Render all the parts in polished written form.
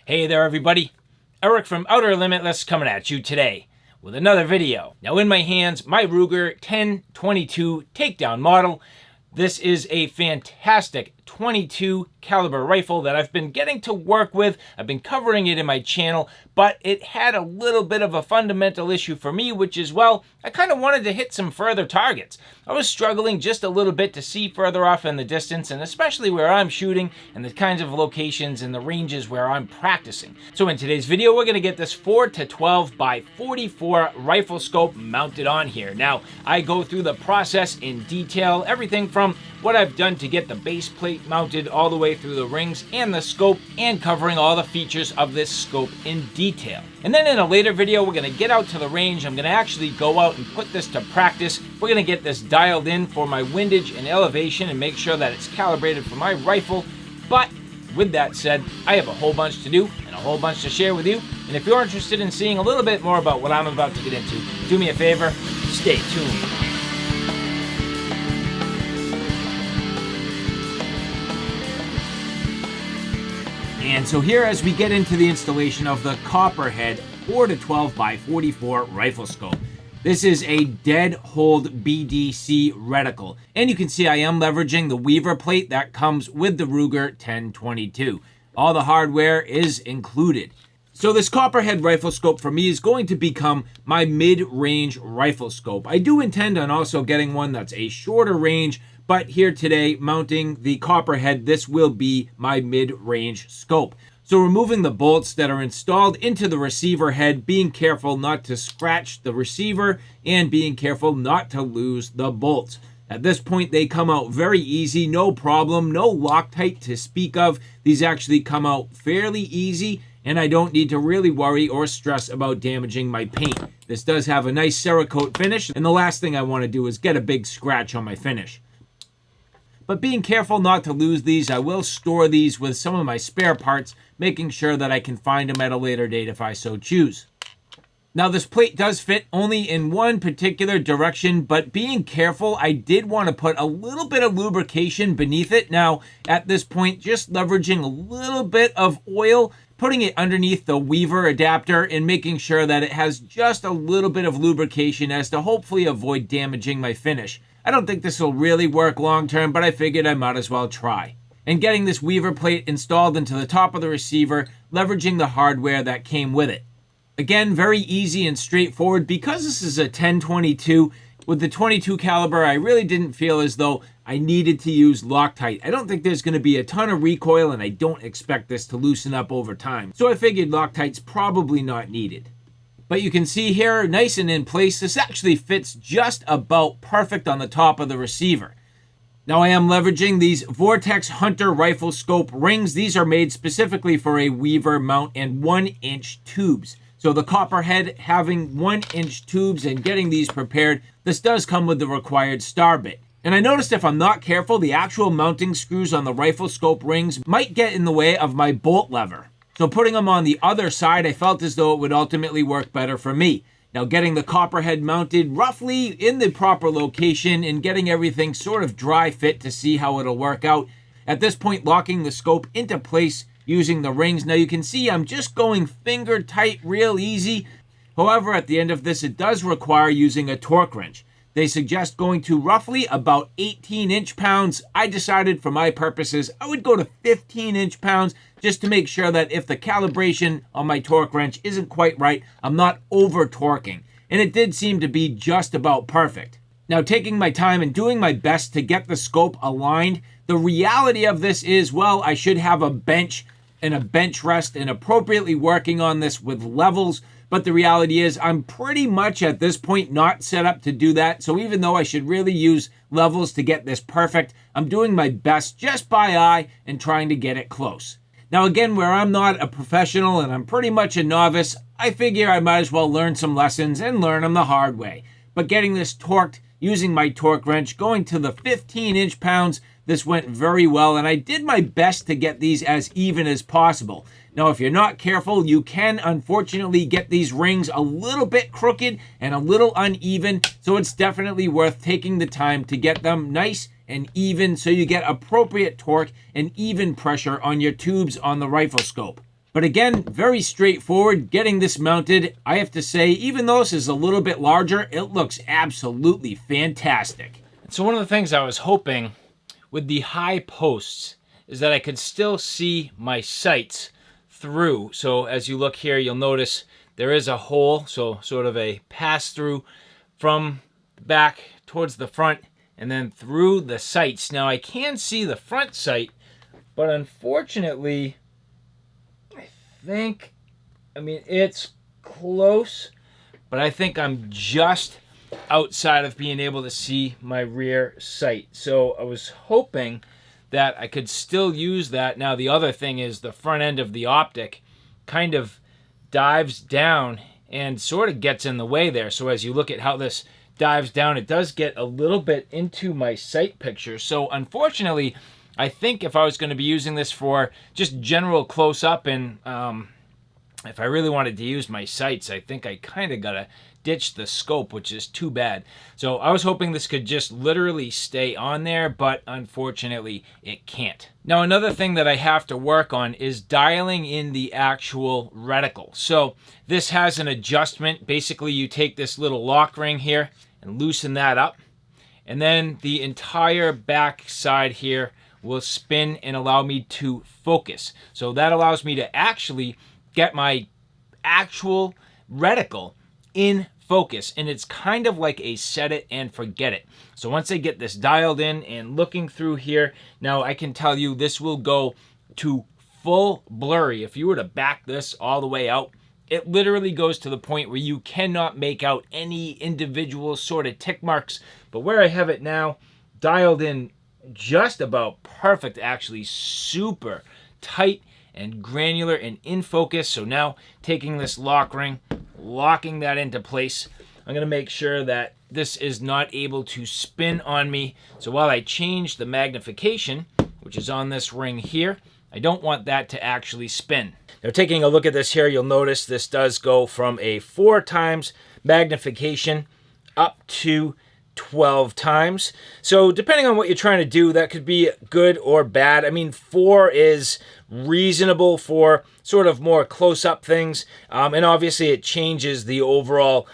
Hey there everybody, Eric from Outer Limitless coming at you today with another video. Now in my hands, my Ruger 10/22 Takedown model. This is a fantastic 22 caliber rifle that I've been getting to work with. I've been covering it in my channel, but it had a little bit of a fundamental issue for me, which is, well, I kind of wanted to hit some further targets. I was struggling just a little bit to see further off in the distance, and especially where I'm shooting and the kinds of locations and the ranges where I'm practicing. So in today's video, we're going to get this 4-12 by 44 rifle scope mounted on here. Now, I go through the process in detail, everything from what I've done to get the base plate mounted all the way through the rings and the scope, and covering all the features of this scope in detail. And then in a later video, we're going to get out to the range. I'm going to actually go out and put this to practice. We're going to get this dialed in for my windage and elevation and make sure that it's calibrated for my rifle. But with that said, I have a whole bunch to do and a whole bunch to share with you. And if you're interested in seeing a little bit more about what I'm about to get into, do me a favor, stay tuned. And so here, as we get into the installation of the Copperhead 4-12 by 44 rifle scope. This is a dead hold BDC reticle. And you can see I am leveraging the weaver plate that comes with the Ruger 1022. All the hardware is included. So this Copperhead rifle scope for me is going to become my mid-range rifle scope. I do intend on also getting one that's a shorter range, but here today, mounting the Copperhead, this will be my mid-range scope. So removing the bolts that are installed into the receiver head, being careful not to scratch the receiver, and being careful not to lose the bolts. At this point, they come out very easy, no problem, no Loctite to speak of. These actually come out fairly easy, and I don't need to really worry or stress about damaging my paint. This does have a nice Cerakote finish, and the last thing I want to do is get a big scratch on my finish. But being careful not to lose these, I will store these with some of my spare parts, making sure that I can find them at a later date if I so choose. Now this plate does fit only in one particular direction, but being careful, I did want to put a little bit of lubrication beneath it. Now at this point, just leveraging a little bit of oil, putting it underneath the weaver adapter and making sure that it has just a little bit of lubrication as to hopefully avoid damaging my finish. I don't think this will really work long term, but I figured I might as well try. And getting this weaver plate installed into the top of the receiver, leveraging the hardware that came with it. Again, very easy and straightforward. Because this is a 1022, with the 22 caliber, I really didn't feel as though I needed to use Loctite. I don't think there's going to be a ton of recoil, and I don't expect this to loosen up over time. So I figured Loctite's probably not needed. But you can see here, nice and in place, this actually fits just about perfect on the top of the receiver. Now I am leveraging these Vortex Hunter rifle scope rings. These are made specifically for a weaver mount and 1-inch tubes. So the Copperhead having 1-inch tubes and getting these prepared, this does come with the required star bit. And I noticed if I'm not careful, the actual mounting screws on the rifle scope rings might get in the way of my bolt lever. So putting them on the other side, I felt as though it would ultimately work better for me. Now getting the Copperhead mounted roughly in the proper location and getting everything sort of dry fit to see how it'll work out. At this point, locking the scope into place using the rings. Now you can see I'm just going finger tight, real easy. However, at the end of this, it does require using a torque wrench. They suggest going to roughly about 18 inch-pounds. I decided for my purposes, I would go to 15 inch-pounds just to make sure that if the calibration on my torque wrench isn't quite right, I'm not over-torquing. And it did seem to be just about perfect. Now, taking my time and doing my best to get the scope aligned, the reality of this is, well, I should have a bench and a bench rest and appropriately working on this with levels. But the reality is I'm pretty much at this point not set up to do that. So even though I should really use levels to get this perfect, I'm doing my best just by eye and trying to get it close. Now again, where I'm not a professional and I'm pretty much a novice, I figure I might as well learn some lessons and learn them the hard way. But getting this torqued using my torque wrench, going to the 15 inch-pounds, this went very well, and I did my best to get these as even as possible. Now, if you're not careful, you can unfortunately get these rings a little bit crooked and a little uneven, so it's definitely worth taking the time to get them nice and even so you get appropriate torque and even pressure on your tubes on the rifle scope. But again, very straightforward getting this mounted. I have to say, even though this is a little bit larger, it looks absolutely fantastic. So one of the things I was hoping with the high posts is that I could still see my sights through. So as you look here, you'll notice there is a hole, so sort of a pass through from the back towards the front and then through the sights. Now I can see the front sight, but unfortunately, I mean, it's close, but I think I'm just outside of being able to see my rear sight. So I was hoping that I could still use that. Now the other thing is the front end of the optic kind of dives down and sort of gets in the way there. So as you look at how this dives down, it does get a little bit into my sight picture. So unfortunately, I think if I was going to be using this for just general close-up and if I really wanted to use my sights, I think I kind of got to ditch the scope, which is too bad. So I was hoping this could just literally stay on there, but unfortunately it can't. Now another thing that I have to work on is dialing in the actual reticle. So this has an adjustment. Basically you take this little lock ring here and loosen that up, and then the entire back side here will spin and allow me to focus. So that allows me to actually get my actual reticle in focus, and it's kind of like a set it and forget it. So once I get this dialed in and looking through here, now I can tell you this will go to full blurry. If you were to back this all the way out, it literally goes to the point where you cannot make out any individual sort of tick marks. But where I have it now dialed in just about perfect, actually super tight and granular and in focus. So now taking this lock ring, locking that into place, I'm going to make sure that this is not able to spin on me. So while I change the magnification, which is on this ring here, I don't want that to actually spin. Now taking a look at this here, you'll notice this does go from a 4 times magnification up to 12 times. So depending on what you're trying to do, that could be good or bad. I mean, 4 is reasonable for sort of more close-up things, and obviously it changes the overall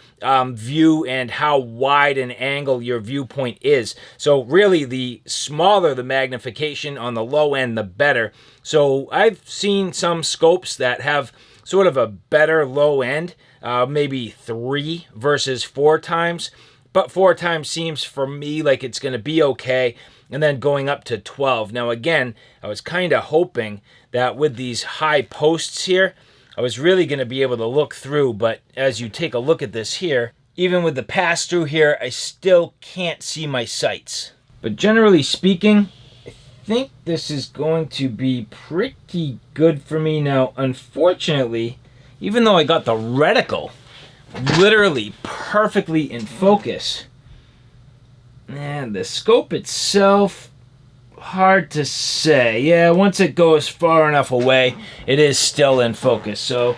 view and how wide an angle your viewpoint is. So really, the smaller the magnification on the low end, the better. So I've seen some scopes that have sort of a better low end, maybe 3 versus 4 times. But 4 times seems for me like it's going to be okay. And then going up to 12. Now again, I was kind of hoping that with these high posts here, I was really going to be able to look through. But as you take a look at this here, even with the pass through here, I still can't see my sights. But generally speaking, I think this is going to be pretty good for me. Now, unfortunately, even though I got the reticle literally perfectly in focus, and the scope itself, hard to say. Yeah, once it goes far enough away, it is still in focus. So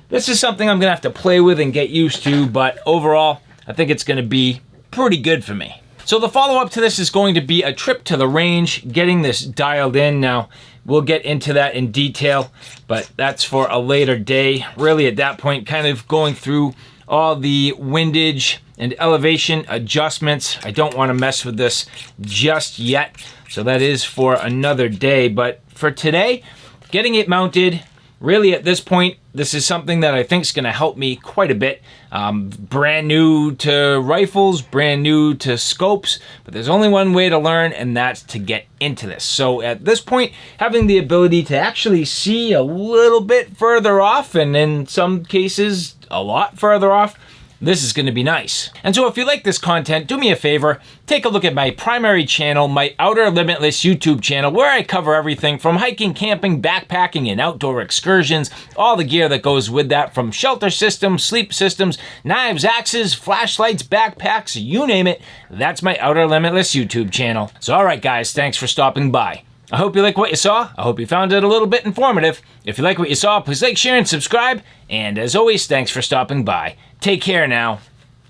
this is something I'm gonna have to play with and get used to, but overall, I think it's gonna be pretty good for me. So the follow-up to this is going to be a trip to the range, getting this dialed in. Now, we'll get into that in detail, but that's for a later day. Really, at that point, kind of going through all the windage and elevation adjustments. I don't want to mess with this just yet, so that is for another day. But for today, getting it mounted, really at this point, this is something that I think is going to help me quite a bit. Brand new to rifles, brand new to scopes, but there's only one way to learn, and that's to get into this. So at this point, having the ability to actually see a little bit further off, and in some cases, a lot further off, this is going to be nice. And so if you like this content, do me a favor, take a look at my primary channel, my Outer Limitless YouTube channel, where I cover everything from hiking, camping, backpacking, and outdoor excursions, all the gear that goes with that, from shelter systems, sleep systems, knives, axes, flashlights, backpacks, you name it. That's my Outer Limitless YouTube channel. So all right, guys, thanks for stopping by. I hope you like what you saw. I hope you found it a little bit informative. If you like what you saw, please like, share, and subscribe. And as always, thanks for stopping by. Take care now.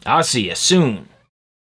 I'll see you soon.